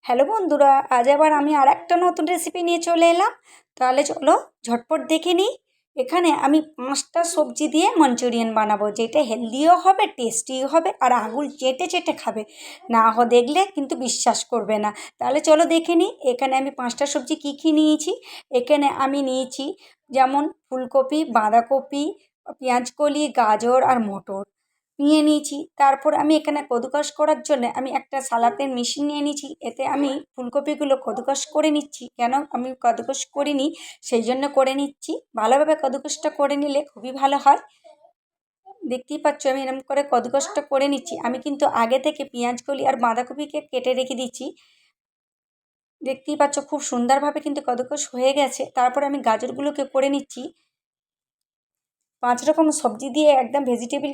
Hello বন্ধুরা, আজ আবার আমি আর একটা নতুন রেসিপি নিয়ে চলে এলাম। তাহলে চলো ঝটপট দেখে নিই। এখানে আমি 5টা সবজি দিয়ে মাঞ্চুরিয়ান বানাবো, যেটা হেলদিও হবে, টেস্টিও হবে, আর আঙুল চেটে চেটে খাবে। দেখলে কিন্তু বিশ্বাস করবে না। তাহলে চলো দেখে নিই এখানে আমি 5টা সবজি কী কী নিয়েছি। এখানে আমি নিয়েছি যেমন ফুলকপি, বাঁধাকপি, পেঁয়াজকলি, গাজর আর মটর নিয়ে নিয়েছি। তারপর আমি এখানে কদুকস করার জন্য আমি একটা সালাতের মেশিন নিয়ে নিয়েছি। এতে আমি ফুলকপিগুলো কদুকস করে নিচ্ছি। কেন আমি কদুকস করিনি সেই জন্য করে নিচ্ছি। ভালোভাবে কদুকসটা করে নিলে খুবই ভালো হয়। দেখতেই পাচ্ছ আমি এরকম করে কদুকসটা করে নিচ্ছি। আমি কিন্তু আগে থেকে পেঁয়াজকলি আর বাঁধাকপিকে কেটে রেখে দিচ্ছি। দেখতেই পাচ্ছ খুব সুন্দরভাবে কিন্তু কদুকস হয়ে গেছে। তারপরে আমি গাজরগুলোকে করে নিচ্ছি। 5 রকম সবজি দিয়ে একদম ভেজিটেবল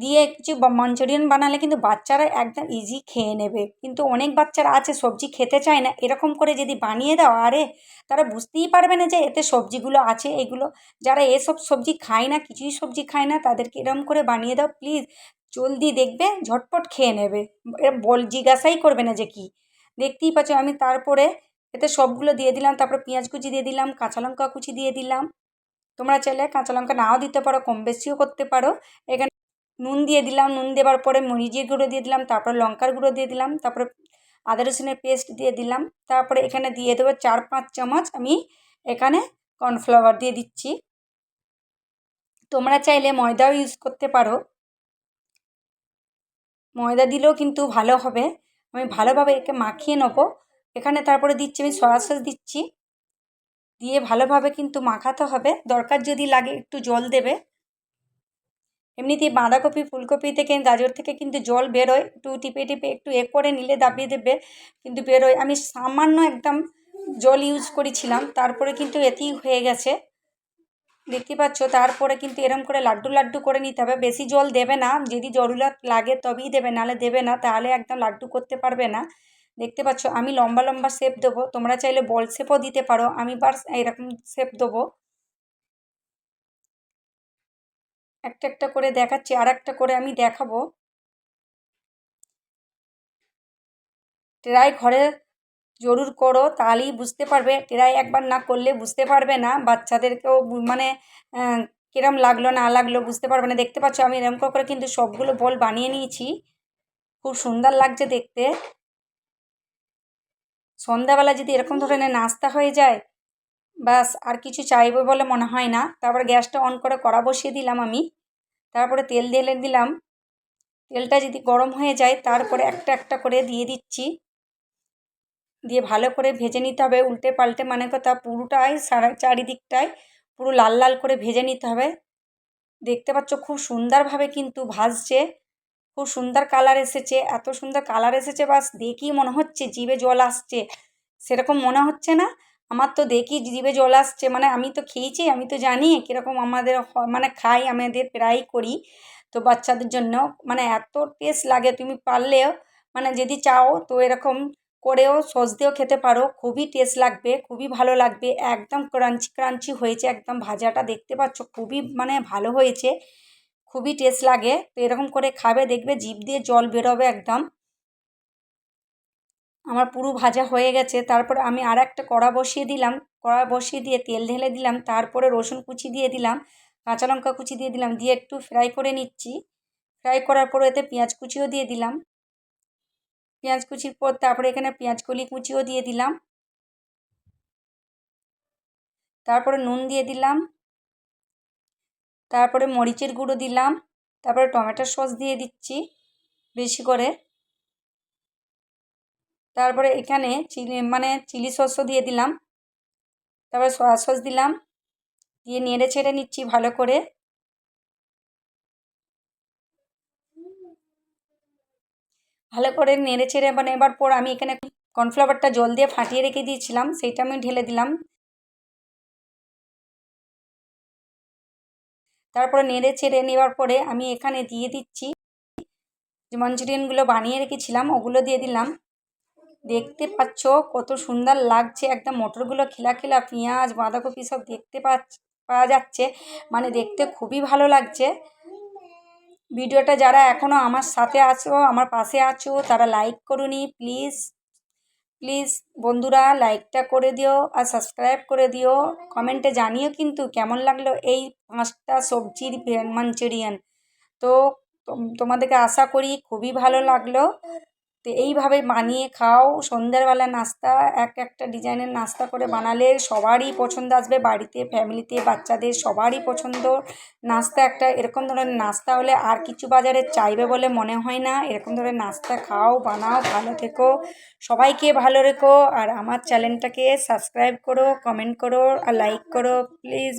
দিয়ে কিছু মাঞ্চুরিয়ান বানালে কিন্তু বাচ্চারা একদম ইজি খেয়ে নেবে। কিন্তু অনেক বাচ্চারা আছে সবজি খেতে চায় না, এরকম করে যদি বানিয়ে দাও আরে তারা বুঝতেই পারবে না যে এতে সবজিগুলো আছে এগুলো। যারা এসব সবজি খায় না, কিছুই সবজি খায় না, তাদেরকে এরকম করে বানিয়ে দাও প্লিজ, জলদি দেখবে ঝটপট খেয়ে নেবে। জিজ্ঞাসাই করবে না যে কি। দেখতেই পাচ্ছ আমি তারপরে এতে সবগুলো দিয়ে দিলাম। তারপরে পেঁয়াজ কুচি দিয়ে দিলাম, কাঁচা লঙ্কা কুচি দিয়ে দিলাম। তোমরা চাইলে কাঁচা লঙ্কা নাও দিতে পারো, কম বেশিও করতে পারো। এখানে নুন দিয়ে দিলাম, নুন দেওয়ার পরে মরিচের গুঁড়ো দিয়ে দিলাম, তারপরে লঙ্কার গুঁড়ো দিয়ে দিলাম, তারপরে আদা রসুনের পেস্ট দিয়ে দিলাম। তারপরে এখানে দিয়ে দেবো 4-5 চামচ আমি এখানে কর্নফ্লাওয়ার দিয়ে দিচ্ছি। তোমরা চাইলে ময়দাও ইউজ করতে পারো, ময়দা দিলেও কিন্তু ভালো হবে। আমি ভালোভাবে একে মাখিয়ে নেবো। এখানে তারপরে দিচ্ছি আমি সয়া সস দিচ্ছি, দিয়ে ভালোভাবে কিন্তু মাখাতে হবে। দরকার যদি লাগে একটু জল দেবে। এমনিতেই বাঁধাকপি, ফুলকপি থেকে, গাজর থেকে কিন্তু জল বেরোয়, একটু টিপে টিপে একটু করে নিলে দাবিয়ে দেবে কিন্তু বেরোয়। আমি সামান্য একদম জল ইউজ করেছিলাম, তারপরে কিন্তু এতেই হয়ে গেছে। দেখতে পাচ্ছ তারপরে কিন্তু এরম করে লাড্ডু লাড্ডু করে নিতে হবে। বেশি জল দেবে না, যদি জরুরত লাগে তবেই দেবে, নাহলে দেবে না, তাহলে একদম লাড্ডু করতে পারবে না। দেখতে পাচ্ছ আমি লম্বা লম্বা শেপ দেবো, তোমরা চাইলে বল শেপও দিতে পারো, আমি বাস এরকম শেপ দেবো। একটা একটা করে দেখাচ্ছি, আর একটা করে আমি দেখাবো। ট্রাই ঘরে জরুর করো, তাহলেই বুঝতে পারবে। ট্রাই একবার না করলে বুঝতে পারবে না। বাচ্চাদেরকেও কিরম লাগলো না লাগলো বুঝতে পারবে না। দেখতে পাচ্ছ আমি এরকম করে কিন্তু সবগুলো বল বানিয়ে নিয়েছি। খুব সুন্দর লাগছে দেখতে। সন্ধ্যাবেলা যদি এরকম ধরনের নাস্তা হয়ে যায়, ব্যাস আর কিছু চাইবে বলে মনে হয় না। তারপর গ্যাসটা অন করে কড়া বসিয়ে দিলাম আমি। তারপরে তেল ঢেলে দিলাম। তেলটা যদি গরম হয়ে যায় তারপরে একটা একটা করে দিয়ে দিচ্ছি। দিয়ে ভালো করে ভেজে নিতে হবে উল্টে পাল্টে, মানে কথা পুরোটাই চারিদিকটায় পুরো লাল লাল করে ভেজে নিতে হবে। দেখতে পাচ্ছ খুব সুন্দরভাবে কিন্তু ভাজছে, খুব সুন্দর কালার এসেছে। এত সুন্দর কালার এসেছে বাস দেখেই মনে হচ্ছে জিভে জল আসছে। সেরকম মনে হচ্ছে না? আমার তো দেখি জিভে জল আসছে। আমি তো খেয়েছি, আমি তো জানি কীরকম আমাদের খাই, আমাদের প্রায়ই করি। তো বাচ্চাদের জন্য এত টেস্ট লাগে, তুমি পারলেও যদি চাও তো এরকম করেও সস দিয়েও খেতে পারো। খুবই টেস্ট লাগবে, খুবই ভালো লাগবে। একদম ক্রাঞ্চি ক্রাঞ্চি হয়েছে একদম ভাজাটা, দেখতে পাচ্ছ খুবই ভালো হয়েছে, খুবই টেস্ট লাগে। তো এরকম করে খাবে দেখবে জিভ দিয়ে জল বেরোবে একদম। আমার পুরো ভাজা হয়ে গেছে। তারপরে আমি আর একটা কড়া বসিয়ে দিলাম। কড়া বসিয়ে দিয়ে তেল ঢেলে দিলাম। তারপরে রসুন কুচি দিয়ে দিলাম, কাঁচা লঙ্কা কুচি দিয়ে দিলাম, দিয়ে একটু ফ্রাই করে নিচ্ছি। ফ্রাই করার পরে এতে পেঁয়াজ কুচিও দিয়ে দিলাম। পেঁয়াজ কুচির পর তারপরে এখানে পেঁয়াজকলি কুচিও দিয়ে দিলাম। তারপরে নুন দিয়ে দিলাম, তারপরে মরিচের গুঁড়ো দিলাম, তারপরে টমেটো সস দিয়ে দিচ্ছি বেশি করে। তারপরে এখানে চিলি সসও দিয়ে দিলাম। তারপরে সয়া সস দিলাম, দিয়ে নেড়ে ছেড়ে নিচ্ছি ভালো করে। ভালো করে নেড়ে ছেড়ে নেবার পর আমি এখানে কর্নফ্লাওয়ারটা জল দিয়ে ফাটিয়ে রেখে দিয়েছিলাম, সেইটা আমি ঢেলে দিলাম। তারপরে নেড়ে ছেড়ে নেওয়ার পরে আমি এখানে দিয়ে দিচ্ছি যে মাঞ্চুরিয়ানগুলো বানিয়ে রেখেছিলাম ওগুলো দিয়ে দিলাম। দেখতে পাচ্ছ কত সুন্দর লাগছে, একদম মটরগুলো খিলা খিলা, পেঁয়াজ বাঁধাকপি সব দেখতে পাওয়া যাচ্ছে, দেখতে খুবই ভালো লাগছে। ভিডিওটা যারা এখনও আমার সাথে আছো, আমার পাশে আছো, তারা লাইক করুনি প্লিজ। প্লিজ বন্ধুরা লাইকটা করে দিও আর সাবস্ক্রাইব করে দিও, কমেন্টে জানিও কিন্তু কেমন লাগলো এই 5টা সবজির মাঞ্চুরিয়ান। তো তোমাদেরকে আশা করি খুবই ভালো লাগলো। তো এইভাবে বানিয়ে খাও, সন্ধ্যেবেলা নাস্তা একটা ডিজাইনের নাস্তা করে বানালে সবারই পছন্দ আসবে, বাড়িতে ফ্যামিলিতে বাচ্চাদের সবারই পছন্দ। নাস্তা একটা এরকম ধরনের নাস্তা হলে আর কিছু বাজারে চাইবে বলে মনে হয় না। এরকম ধরনের নাস্তা খাও, বানাও, ভালো থেকো, সবাইকে ভালো রেখো। আর আমার চ্যানেলটাকে সাবস্ক্রাইব করো, কমেন্ট করো আর লাইক করো প্লিজ।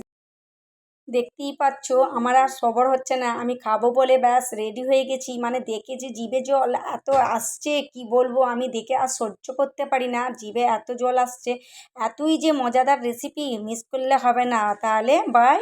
দেখতেই পাচ্ছ আমার আর সবর হচ্ছে না, আমি খাবো বলে ব্যাস রেডি হয়ে গেছি, মানে দেখে যে জিভে জল এত আসছে কি বলবো, আমি দেখে আর সহ্য করতে পারি না, জিভে এত জল আসছে। এতই যে মজাদার রেসিপি, মিস করলে হবে না। তাহলে বাই।